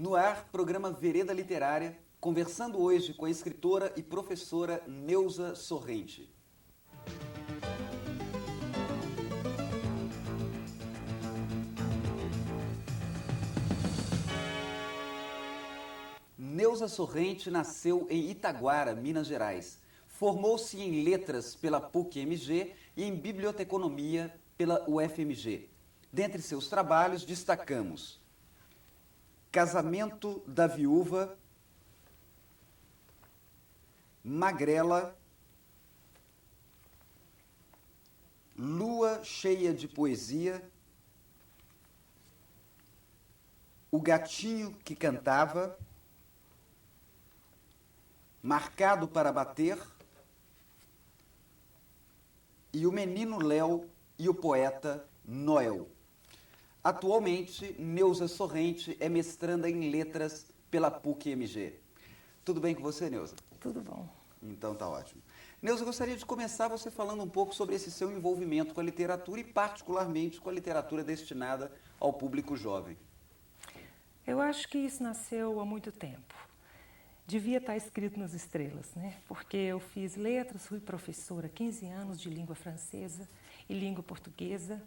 No ar, programa Vereda Literária, conversando hoje com a escritora e professora Neuza Sorrente. Neuza Sorrente nasceu em Itaguara, Minas Gerais. Formou-se em Letras pela PUC-MG e em Biblioteconomia pela UFMG. Dentre seus trabalhos, destacamos Casamento da Viúva, Magrela, Lua Cheia de Poesia, O Gatinho que Cantava, Marcado para Bater e O Menino Léo e o Poeta Noel. Atualmente, Neuza Sorrente é mestranda em Letras pela PUC-MG. Tudo bem com você, Neuza? Tudo bom. Então tá ótimo. Neuza, eu gostaria de começar você falando um pouco sobre esse seu envolvimento com a literatura e particularmente com a literatura destinada ao público jovem. Eu acho que isso nasceu há muito tempo. Devia estar escrito nas estrelas, né? Porque eu fiz letras, fui professora 15 anos de língua francesa e língua portuguesa.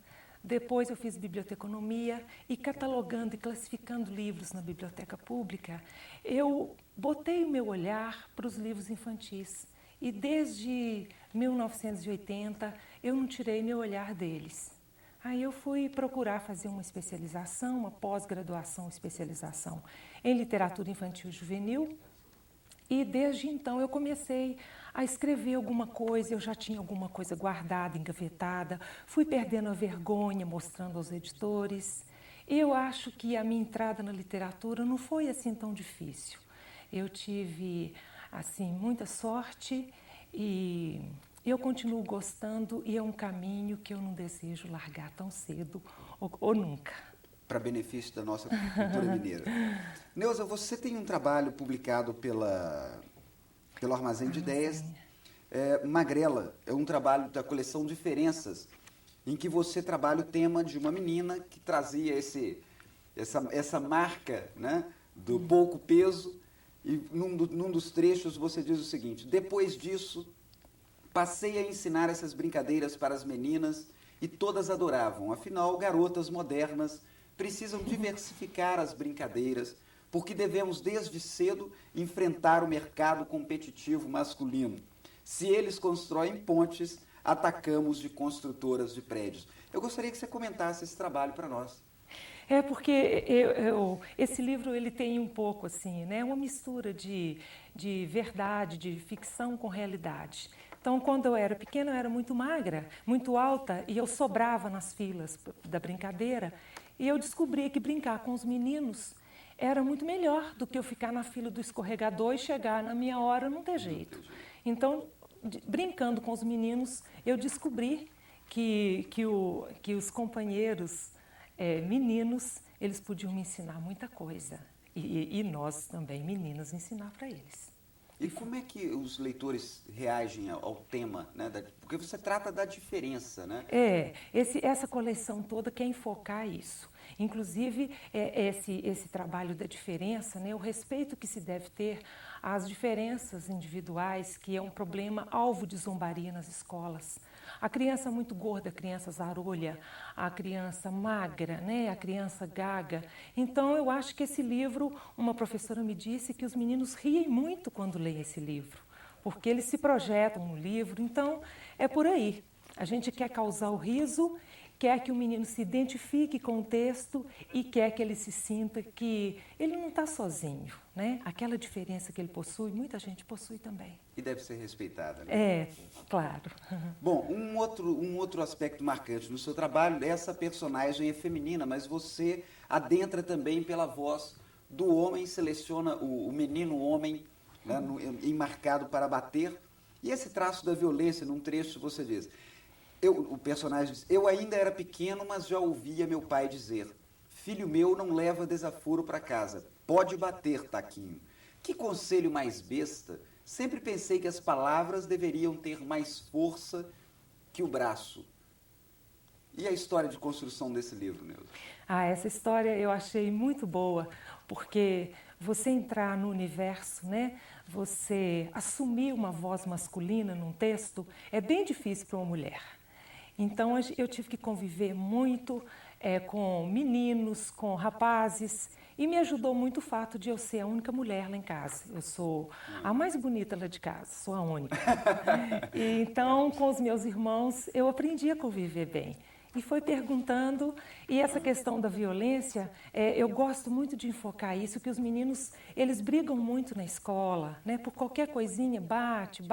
Depois eu fiz biblioteconomia e catalogando e classificando livros na biblioteca pública, eu botei o meu olhar para os livros infantis. E desde 1980 eu não tirei meu olhar deles. Aí eu fui procurar fazer uma especialização, uma pós-graduação, especialização em literatura infantil e juvenil. E desde então eu comecei a escrever alguma coisa, eu já tinha alguma coisa guardada, engavetada, fui perdendo a vergonha, mostrando aos editores. Eu acho que a minha entrada na literatura não foi assim tão difícil. Eu tive, assim, muita sorte e eu continuo gostando e é um caminho que eu não desejo largar tão cedo ou nunca. Para benefício da nossa cultura mineira. Neuza, você tem um trabalho publicado pelo Armazém de Ideias, Magrela, é um trabalho da coleção Diferenças, em que você trabalha o tema de uma menina que trazia essa marca, né, do pouco peso, e num dos trechos você diz o seguinte: depois disso, passei a ensinar essas brincadeiras para as meninas e todas adoravam, afinal, garotas modernas precisam diversificar as brincadeiras, porque devemos desde cedo enfrentar o mercado competitivo masculino. Se eles constroem pontes, atacamos de construtoras de prédios. Eu gostaria que você comentasse esse trabalho para nós. É porque esse livro ele tem um pouco assim, né, uma mistura de verdade, de ficção com realidade. Então, quando eu era pequena, eu era muito magra, muito alta, e eu sobrava nas filas da brincadeira. E eu descobri que brincar com os meninos era muito melhor do que eu ficar na fila do escorregador e chegar na minha hora não ter jeito. Então, brincando com os meninos, eu descobri que os companheiros meninos, eles podiam me ensinar muita coisa. E nós também, meninas, ensinar para eles. E como é que os leitores reagem ao tema, né? Porque você trata da diferença, né? Essa coleção toda quer enfocar isso. Inclusive, esse trabalho da diferença, né, o respeito que se deve ter às diferenças individuais, que é um problema alvo de zombaria nas escolas. A criança muito gorda, a criança zarolha, a criança magra, né, a criança gaga. Então, eu acho que esse livro, uma professora me disse que os meninos riem muito quando leem esse livro, porque eles se projetam no livro. Então, é por aí. A gente quer causar o riso, quer que o menino se identifique com o texto e quer que ele se sinta que ele não está sozinho, né? Aquela diferença que ele possui, muita gente possui também. E deve ser respeitada, né? Claro. Bom, um outro aspecto marcante no seu trabalho, essa personagem é feminina, mas você adentra também pela voz do homem, seleciona o menino homem, né, Marcado para Bater, e esse traço da violência, num trecho você diz... O personagem diz: eu ainda era pequeno, mas já ouvia meu pai dizer: filho meu não leva desaforo para casa, pode bater, Taquinho. Que conselho mais besta! Sempre pensei que as palavras deveriam ter mais força que o braço. E a história de construção desse livro, Neuza? Essa história eu achei muito boa. porque você entrar no universo, né, você assumir uma voz masculina num texto é bem difícil para uma mulher. Então eu tive que conviver muito com meninos, com rapazes, e me ajudou muito o fato de eu ser a única mulher lá em casa. Eu sou a mais bonita lá de casa, sou a única. E então, com os meus irmãos, eu aprendi a conviver bem. E foi perguntando, e essa questão da violência, eu gosto muito de enfocar isso, que os meninos, eles brigam muito na escola, né? Por qualquer coisinha, bate,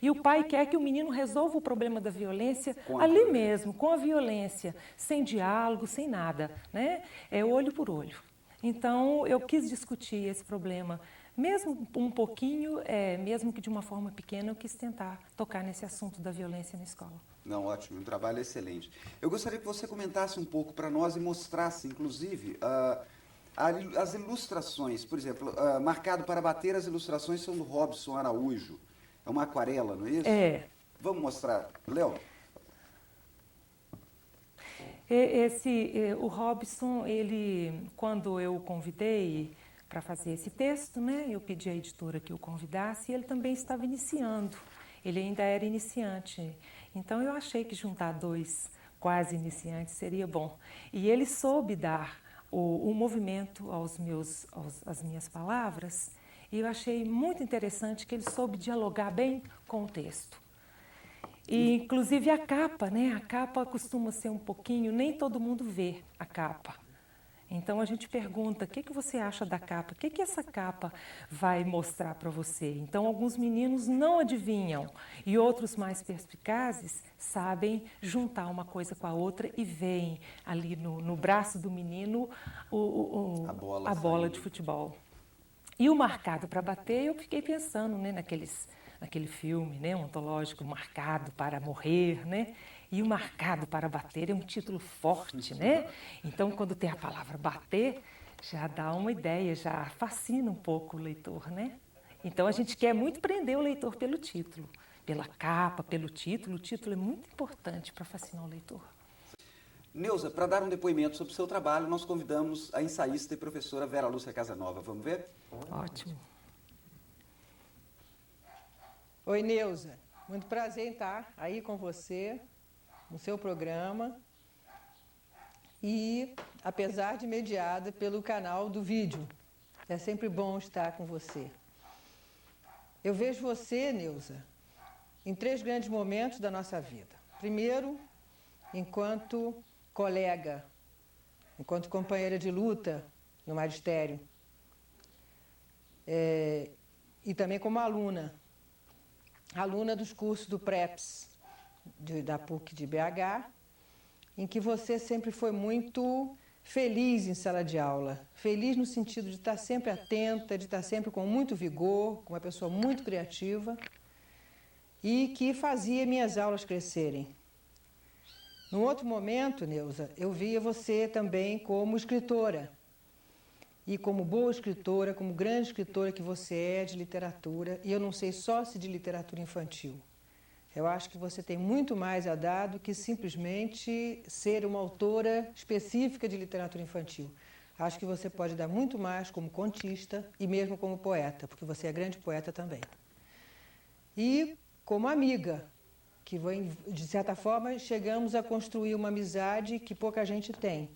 e o pai quer que o menino resolva o problema da violência ali mesmo, com a violência, sem diálogo, sem nada, né? É olho por olho. Então, eu quis discutir esse problema, mesmo um pouquinho, mesmo que de uma forma pequena, eu quis tentar tocar nesse assunto da violência na escola. Não, ótimo, um trabalho excelente. Eu gostaria que você comentasse um pouco para nós e mostrasse, inclusive, as ilustrações. Por exemplo, Marcado para Bater, as ilustrações são do Robson Araújo. É uma aquarela, não é isso? É. Vamos mostrar. Léo? O Robson, ele, quando eu o convidei para fazer esse texto, né, eu pedi à editora que o convidasse, e ele também estava iniciando, ele ainda era iniciante. Então eu achei que juntar dois quase iniciantes seria bom. E ele soube dar o movimento às minhas palavras, e eu achei muito interessante que ele soube dialogar bem com o texto. E, inclusive, a capa, né? A capa costuma ser um pouquinho, nem todo mundo vê a capa. Então, a gente pergunta, o que você acha da capa? O que essa capa vai mostrar para você? Então, alguns meninos não adivinham e outros mais perspicazes sabem juntar uma coisa com a outra e veem ali no braço do menino a bola de futebol. E o Marcado para Bater, eu fiquei pensando, né, naquele filme, né, ontológico, Marcado para Morrer, né? E o Marcado para Bater é um título forte, né? Então, quando tem a palavra bater, já dá uma ideia, já fascina um pouco o leitor, né? Então, a gente quer muito prender o leitor pelo título, pela capa, pelo título. O título é muito importante para fascinar o leitor. Neuza, para dar um depoimento sobre o seu trabalho, nós convidamos a ensaísta e professora Vera Lúcia Casanova. Vamos ver? Ótimo. Oi, Neuza. Muito prazer em estar aí com você, no seu programa. E, apesar de mediada pelo canal do vídeo, é sempre bom estar com você. Eu vejo você, Neuza, em 3 grandes momentos da nossa vida. Primeiro, enquanto colega, enquanto companheira de luta no magistério. E também como aluna dos cursos do PREPS, da PUC de BH, em que você sempre foi muito feliz em sala de aula. Feliz no sentido de estar sempre atenta, de estar sempre com muito vigor, com uma pessoa muito criativa, e que fazia minhas aulas crescerem. Num outro momento, Neuza, eu via você também como escritora. E como boa escritora, como grande escritora que você é de literatura, e eu não sei só se de literatura infantil. Eu acho que você tem muito mais a dar do que simplesmente ser uma autora específica de literatura infantil. Acho que você pode dar muito mais como contista e mesmo como poeta, porque você é grande poeta também. E como amiga, que de certa forma chegamos a construir uma amizade que pouca gente tem.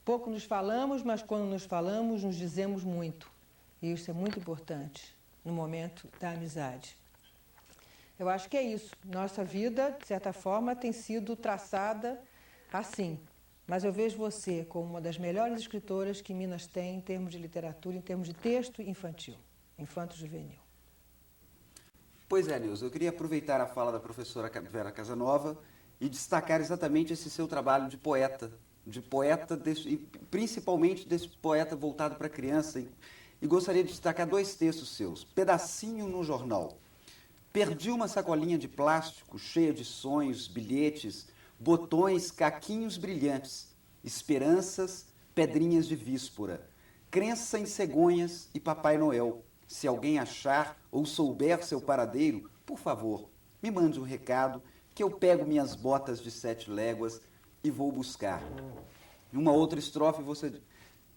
Pouco nos falamos, mas quando nos falamos, nos dizemos muito. E isso é muito importante no momento da amizade. Eu acho que é isso. Nossa vida, de certa forma, tem sido traçada assim. Mas eu vejo você como uma das melhores escritoras que Minas tem em termos de literatura, em termos de texto infantil, infanto-juvenil. Pois é, Neuza, eu queria aproveitar a fala da professora Vera Casanova e destacar exatamente esse seu trabalho de poeta, principalmente desse poeta voltado para a criança. E gostaria de destacar 2 textos seus. Pedacinho no Jornal. Perdi uma sacolinha de plástico cheia de sonhos, bilhetes, botões, caquinhos brilhantes, esperanças, pedrinhas de víspora, crença em cegonhas e Papai Noel. Se alguém achar ou souber seu paradeiro, por favor, me mande um recado que eu pego minhas botas de 7 léguas e vou buscar. Em uma outra estrofe você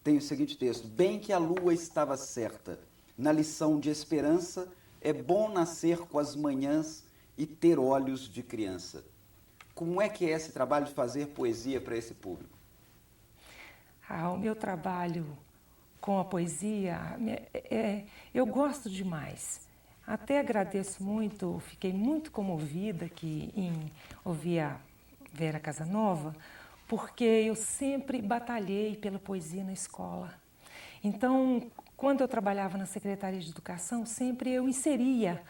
tem o seguinte texto: bem que a lua estava certa, na lição de esperança, é bom nascer com as manhãs e ter olhos de criança. Como é que é esse trabalho de fazer poesia para esse público? O meu trabalho com a poesia, eu gosto demais. Até agradeço muito, fiquei muito comovida em ouvir a Vera Casanova, porque eu sempre batalhei pela poesia na escola. Então, quando eu trabalhava na Secretaria de Educação, sempre eu inseria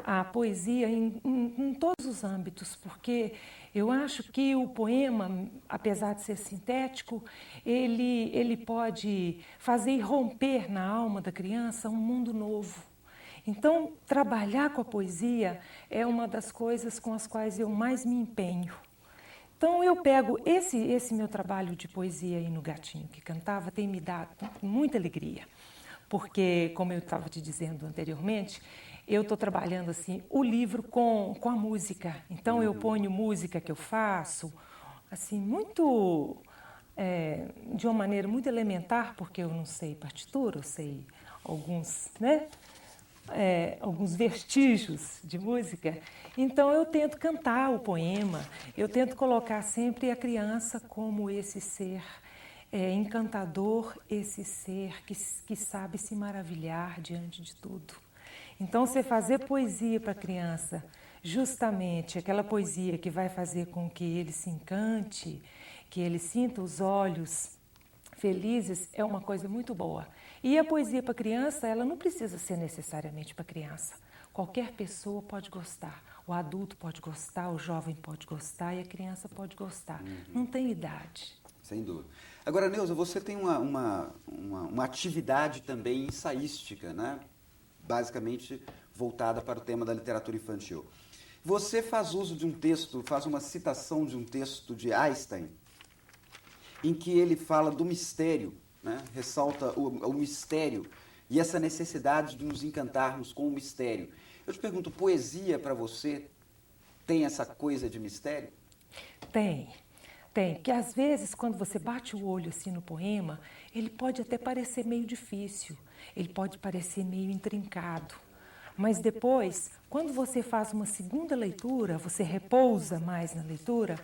a poesia em todos os âmbitos, porque eu acho que o poema, apesar de ser sintético, ele pode fazer irromper na alma da criança um mundo novo. Então, trabalhar com a poesia é uma das coisas com as quais eu mais me empenho. Então, eu pego esse meu trabalho de poesia aí no Gatinho que Cantava, tem me dado muita alegria, porque, como eu estava te dizendo anteriormente, eu estou trabalhando assim o livro com a música. Então, eu ponho música que eu faço, assim, muito, de uma maneira muito elementar, porque eu não sei partitura, eu sei alguns, né? Alguns vestígios de música. Então eu tento cantar o poema, eu tento colocar sempre a criança como esse ser encantador, esse ser que sabe se maravilhar diante de tudo. Então você fazer poesia para a criança, justamente aquela poesia que vai fazer com que ele se encante, que ele sinta os olhos felizes, é uma coisa muito boa. E a poesia para criança, ela não precisa ser necessariamente para criança. Qualquer pessoa pode gostar. O adulto pode gostar, o jovem pode gostar e a criança pode gostar. Não tem idade. Sem dúvida. Agora, Neuza, você tem uma atividade também ensaística, né? Basicamente voltada para o tema da literatura infantil. Você faz uso de um texto, faz uma citação de um texto de Einstein, em que ele fala do mistério, né? Ressalta o mistério e essa necessidade de nos encantarmos com o mistério. Eu te pergunto, poesia para você tem essa coisa de mistério? Tem, porque às vezes quando você bate o olho assim no poema, ele pode até parecer meio difícil, ele pode parecer meio intrincado. Mas depois, quando você faz uma segunda leitura, você repousa mais na leitura,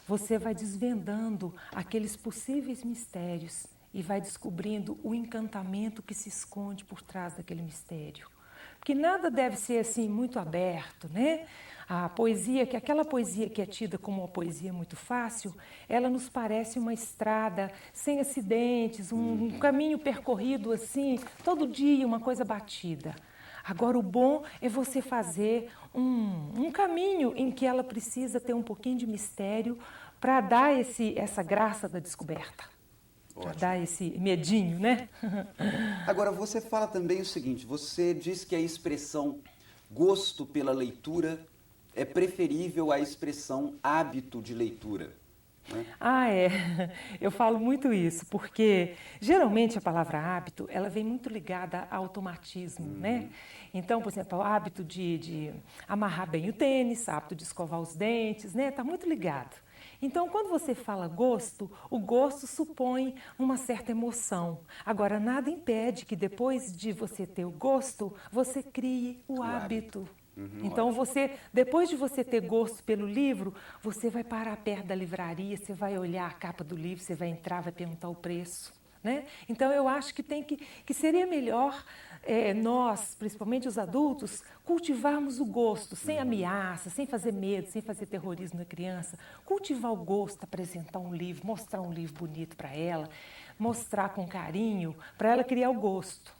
você vai desvendando aqueles possíveis mistérios e vai descobrindo o encantamento que se esconde por trás daquele mistério. Porque nada deve ser assim muito aberto, né? A poesia, aquela poesia que é tida como uma poesia muito fácil, ela nos parece uma estrada sem acidentes, um caminho percorrido assim, todo dia, uma coisa batida. Agora, o bom é você fazer um caminho em que ela precisa ter um pouquinho de mistério para dar essa graça da descoberta. Para dar esse medinho, né? Agora, você fala também o seguinte, você diz que a expressão gosto pela leitura é preferível à expressão hábito de leitura. Né? Eu falo muito isso, porque geralmente a palavra hábito, ela vem muito ligada ao automatismo, né? Então, por exemplo, o hábito de amarrar bem o tênis, hábito de escovar os dentes, né? Está muito ligado. Então, quando você fala gosto, o gosto supõe uma certa emoção. Agora, nada impede que depois de você ter o gosto, você crie o hábito. Então, depois de você ter gosto pelo livro, você vai parar perto da livraria, você vai olhar a capa do livro, você vai entrar, vai perguntar o preço. Né? Então, eu acho que seria melhor nós, principalmente os adultos, cultivarmos o gosto, sem ameaça, sem fazer medo, sem fazer terrorismo na criança. Cultivar o gosto, apresentar um livro, mostrar um livro bonito para ela, mostrar com carinho, para ela criar o gosto.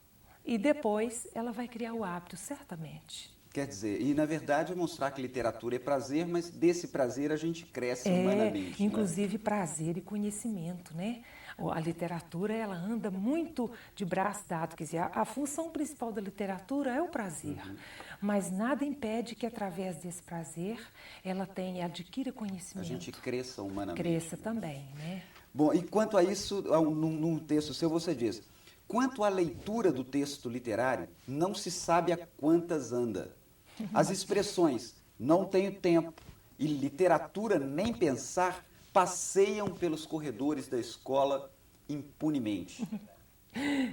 E depois ela vai criar o hábito, certamente. Quer dizer, e na verdade é mostrar que literatura é prazer, mas desse prazer a gente cresce humanamente. Inclusive prazer e conhecimento, né? A literatura, ela anda muito de braço dado, quer dizer, a função principal da literatura é o prazer, mas nada impede que através desse prazer ela adquira conhecimento. A gente cresça humanamente. Cresça também, né? Bom, e quanto a isso, num texto seu você diz, quanto à leitura do texto literário, não se sabe a quantas anda. As expressões não tenho tempo e literatura nem pensar passeiam pelos corredores da escola impunemente.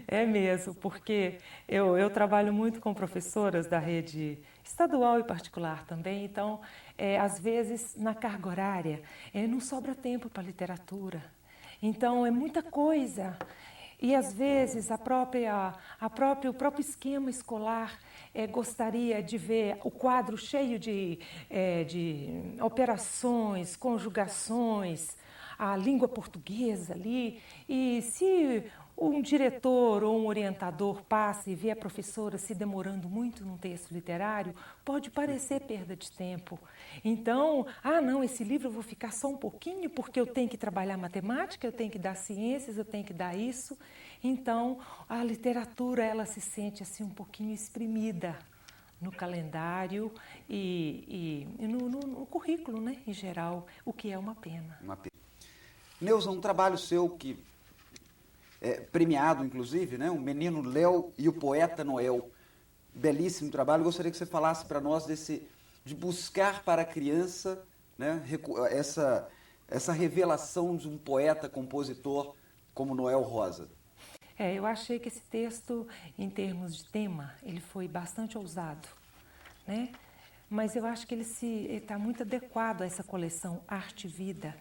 É mesmo, porque eu trabalho muito com professoras da rede estadual e particular também, então, às vezes, na carga horária, não sobra tempo para literatura. Então, é muita coisa. E, às vezes, o próprio esquema escolar gostaria de ver o quadro cheio de operações, conjugações, a língua portuguesa ali. E se um diretor ou um orientador passa e vê a professora se demorando muito num texto literário, pode parecer perda de tempo. Então, não, esse livro eu vou ficar só um pouquinho porque eu tenho que trabalhar matemática, eu tenho que dar ciências, eu tenho que dar isso. Então, a literatura, ela se sente assim um pouquinho exprimida no calendário e no currículo, né, em geral, o que é uma pena. Uma pena. Neuza, um trabalho seu que premiado, inclusive, né? O Menino Léo e o Poeta Noel. Belíssimo trabalho. Gostaria que você falasse para nós de buscar para a criança, né, essa revelação de um poeta, compositor como Noel Rosa. Eu achei que esse texto, em termos de tema, ele foi bastante ousado, né? Mas eu acho que ele está muito adequado a essa coleção Arte e Vida,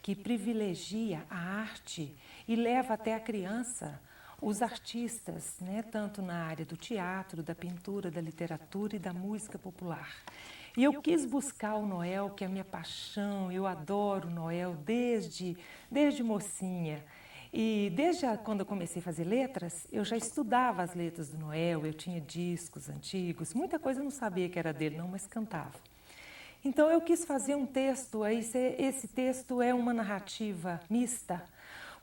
que privilegia a arte e leva até a criança os artistas, né, tanto na área do teatro, da pintura, da literatura e da música popular. E eu quis buscar o Noel, que é a minha paixão, eu adoro o Noel desde mocinha. E desde quando eu comecei a fazer letras, eu já estudava as letras do Noel, eu tinha discos antigos, muita coisa eu não sabia que era dele não, mas cantava. Então eu quis fazer um texto, esse texto é uma narrativa mista,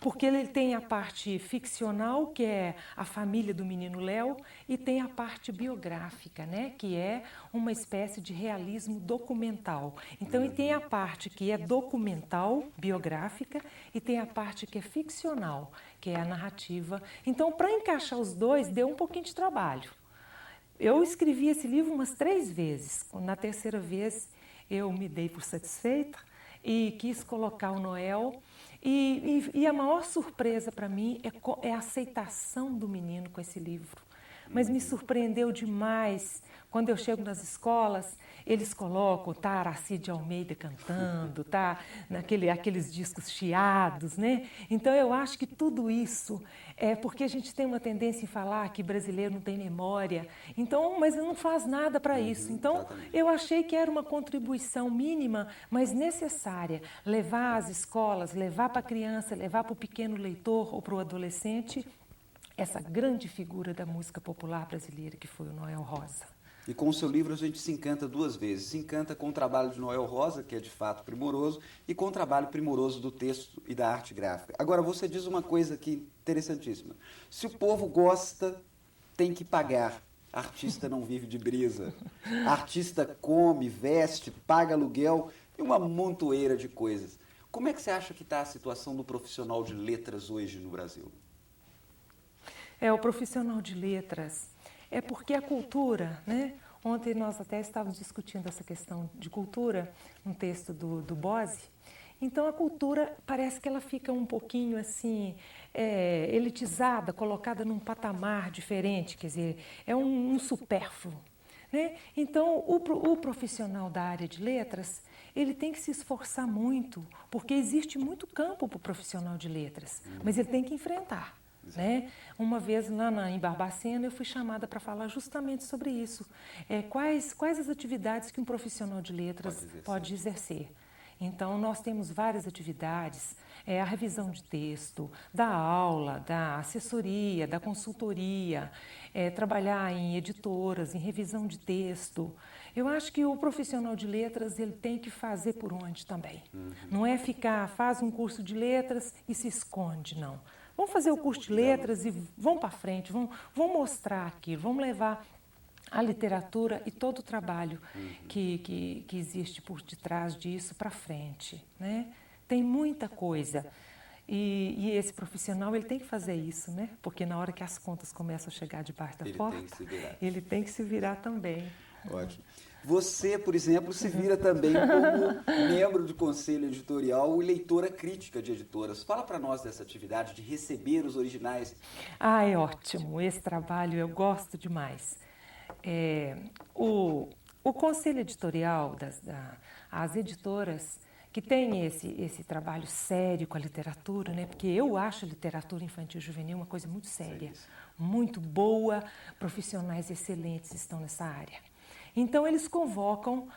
porque ele tem a parte ficcional, que é a família do menino Léo, e tem a parte biográfica, né, que é uma espécie de realismo documental. Então, ele tem a parte que é documental, biográfica, e tem a parte que é ficcional, que é a narrativa. Então, para encaixar os dois, deu um pouquinho de trabalho. Eu escrevi esse livro umas 3 vezes. Na terceira vez, eu me dei por satisfeita e quis colocar o Noel. E a maior surpresa para mim é a aceitação do menino com esse livro. Mas me surpreendeu demais quando eu chego nas escolas, eles colocam, tá, Aracide Almeida cantando, tá, aqueles discos chiados, né? Então eu acho que tudo isso é porque a gente tem uma tendência em falar que brasileiro não tem memória, então, mas não faz nada para isso. Então eu achei que era uma contribuição mínima, mas necessária, levar às escolas, levar para a criança, levar para o pequeno leitor ou para o adolescente essa grande figura da música popular brasileira que foi o Noel Rosa. E com o seu livro a gente se encanta 2 vezes. Se encanta com o trabalho de Noel Rosa, que é de fato primoroso, e com o trabalho primoroso do texto e da arte gráfica. Agora, você diz uma coisa aqui interessantíssima. Se o povo gosta, tem que pagar. Artista não vive de brisa. Artista come, veste, paga aluguel e uma montoeira de coisas. Como é que você acha que está a situação do profissional de letras hoje no Brasil? O profissional de letras é porque a cultura, né? Ontem nós até estávamos discutindo essa questão de cultura, um texto do Bose. Então a cultura parece que ela fica um pouquinho assim, elitizada, colocada num patamar diferente, quer dizer, é um supérfluo. Né? Então o profissional da área de letras, ele tem que se esforçar muito, porque existe muito campo para o profissional de letras, mas ele tem que enfrentar. Né? Uma vez lá em Barbacena eu fui chamada para falar justamente sobre isso. Quais as atividades que um profissional de letras pode exercer? Então nós temos várias atividades, a revisão de texto, da aula, da assessoria, da consultoria, trabalhar em editoras, em revisão de texto. Eu acho que o profissional de letras ele tem que fazer por onde também. Não é faz um curso de letras e se esconde, não. Vamos fazer o curso de letras e vamos para frente, vamos mostrar aquilo, vamos levar a literatura e todo o trabalho que existe por detrás disso para frente. Né? Tem muita coisa. E esse profissional ele tem que fazer isso, né? Porque na hora que as contas começam a chegar debaixo da porta, ele tem que se virar também. Ótimo. Você, por exemplo, se vira também como membro do conselho editorial e leitora crítica de editoras. Fala para nós dessa atividade de receber os originais. Ah, é ótimo. Esse trabalho eu gosto demais. É, o conselho editorial, as editoras que têm esse trabalho sério com a literatura, né? Porque eu acho a literatura infantil e juvenil uma coisa muito séria, muito boa, profissionais excelentes estão nessa área. Então, eles convocam,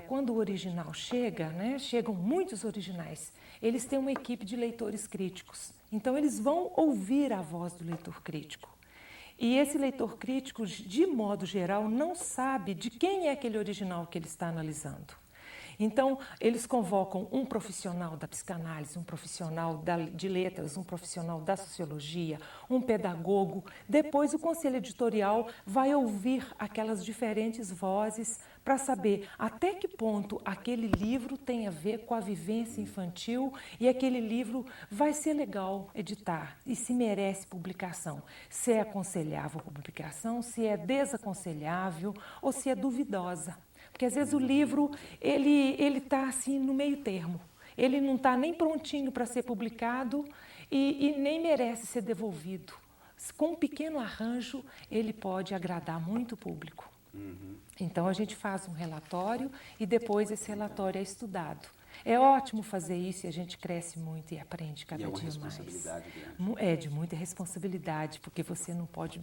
quando o original chega, né, chegam muitos originais, eles têm uma equipe de leitores críticos. Então, eles vão ouvir a voz do leitor crítico. E esse leitor crítico, de modo geral, não sabe de quem é aquele original que ele está analisando. Então, eles convocam um profissional da psicanálise, um profissional de letras, um profissional da sociologia, um pedagogo. Depois, o conselho editorial vai ouvir aquelas diferentes vozes para saber até que ponto aquele livro tem a ver com a vivência infantil e aquele livro vai ser legal editar e se merece publicação. Se é aconselhável a publicação, se é desaconselhável ou se é duvidosa. Porque às vezes o livro ele está assim no meio termo. Ele não está nem prontinho para ser publicado e nem merece ser devolvido. Com um pequeno arranjo, ele pode agradar muito o público. Então a gente faz um relatório e depois esse relatório é estudado. É ótimo fazer isso e a gente cresce muito e aprende cada dia mais. E é uma responsabilidade grande. É de muita responsabilidade, porque você não pode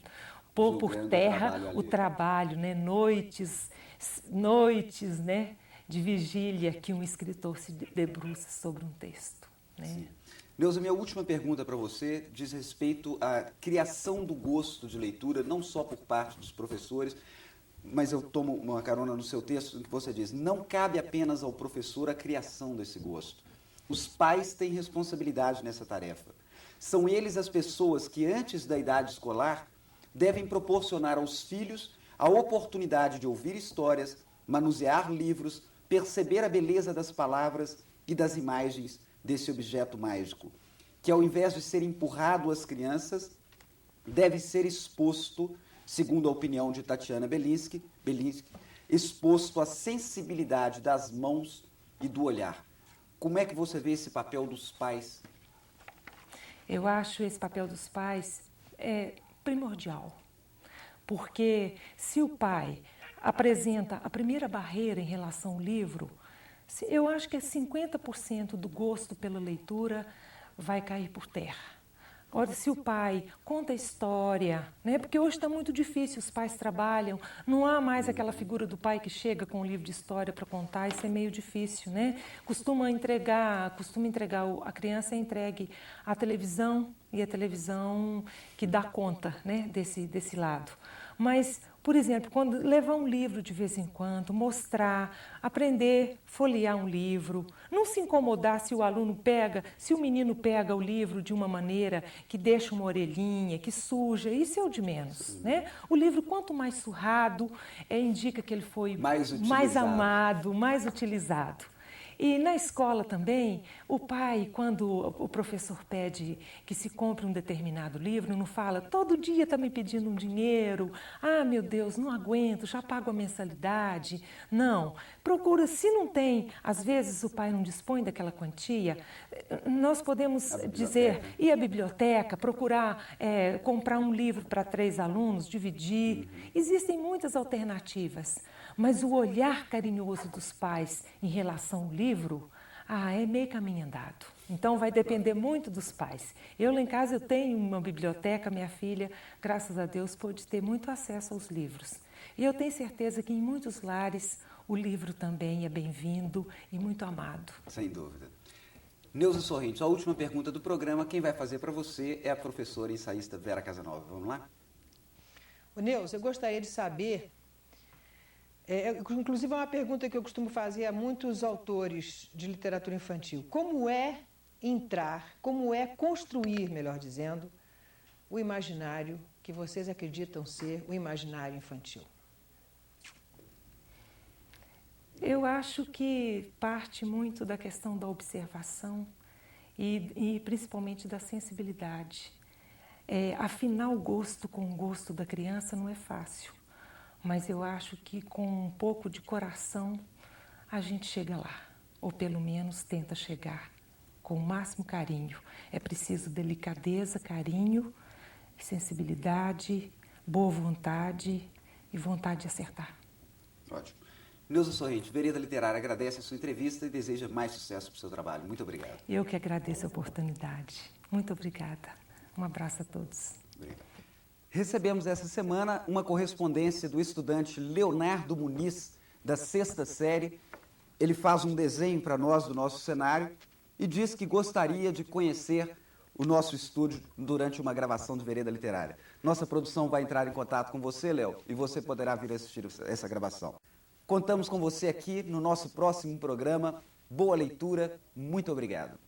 pôr por terra o trabalho, né? Noites, né, de vigília que um escritor se debruça sobre um texto. Né? Neuza, minha última pergunta para você diz respeito à criação do gosto de leitura, não só por parte dos professores, mas eu tomo uma carona no seu texto em que você diz: não cabe apenas ao professor a criação desse gosto. Os pais têm responsabilidade nessa tarefa. São eles as pessoas que, antes da idade escolar, devem proporcionar aos filhos a oportunidade de ouvir histórias, manusear livros, perceber a beleza das palavras e das imagens desse objeto mágico, que ao invés de ser empurrado às crianças, deve ser exposto, segundo a opinião de Tatiana Belinsky, exposto à sensibilidade das mãos e do olhar. Como é que você vê esse papel dos pais? Eu acho esse papel dos pais primordial, porque se o pai apresenta a primeira barreira em relação ao livro, eu acho que 50% do gosto pela leitura vai cair por terra. Olha, se o pai conta a história, né? Porque hoje está muito difícil, os pais trabalham, não há mais aquela figura do pai que chega com um livro de história para contar, isso é meio difícil, né? Costuma entregar, a criança é entregue à televisão, e a televisão que dá conta, né, desse lado. Mas, por exemplo, quando levar um livro de vez em quando, mostrar, aprender, folhear um livro, não se incomodar se o menino pega o livro de uma maneira que deixa uma orelhinha, que suja, isso é o de menos, né? O livro, quanto mais surrado, indica que ele foi mais amado, mais utilizado. E na escola também, o pai, quando o professor pede que se compre um determinado livro, não fala: todo dia está me pedindo um dinheiro, ah, meu Deus, não aguento, já pago a mensalidade. Não, procura, se não tem, às vezes o pai não dispõe daquela quantia, nós podemos dizer, ir à biblioteca, procurar comprar um livro para 3 alunos, dividir. Existem muitas alternativas. Mas o olhar carinhoso dos pais em relação ao livro, é meio caminho andado. Então vai depender muito dos pais. Eu lá em casa eu tenho uma biblioteca, minha filha, graças a Deus, pôde ter muito acesso aos livros. E eu tenho certeza que em muitos lares o livro também é bem-vindo e muito amado. Sem dúvida. Neuza Sorrente, a última pergunta do programa, quem vai fazer para você é a professora e ensaísta Vera Casanova. Vamos lá? Neuza, eu gostaria de saber... inclusive é uma pergunta que eu costumo fazer a muitos autores de literatura infantil. Como é construir, melhor dizendo, o imaginário que vocês acreditam ser o imaginário infantil? Eu acho que parte muito da questão da observação e principalmente da sensibilidade. Afinar o gosto com o gosto da criança não é fácil. mas eu acho que com um pouco de coração a gente chega lá, ou pelo menos tenta chegar com o máximo carinho. É preciso delicadeza, carinho, sensibilidade, boa vontade e vontade de acertar. Ótimo. Neuza Sorrente, Vereda Literária, agradece a sua entrevista e deseja mais sucesso para o seu trabalho. Muito obrigado. Eu que agradeço a oportunidade. Muito obrigada. Um abraço a todos. Obrigado. Recebemos essa semana uma correspondência do estudante Leonardo Muniz, da 6ª série. Ele faz um desenho para nós do nosso cenário e diz que gostaria de conhecer o nosso estúdio durante uma gravação de Vereda Literária. Nossa produção vai entrar em contato com você, Léo, e você poderá vir assistir essa gravação. Contamos com você aqui no nosso próximo programa. Boa leitura, muito obrigado.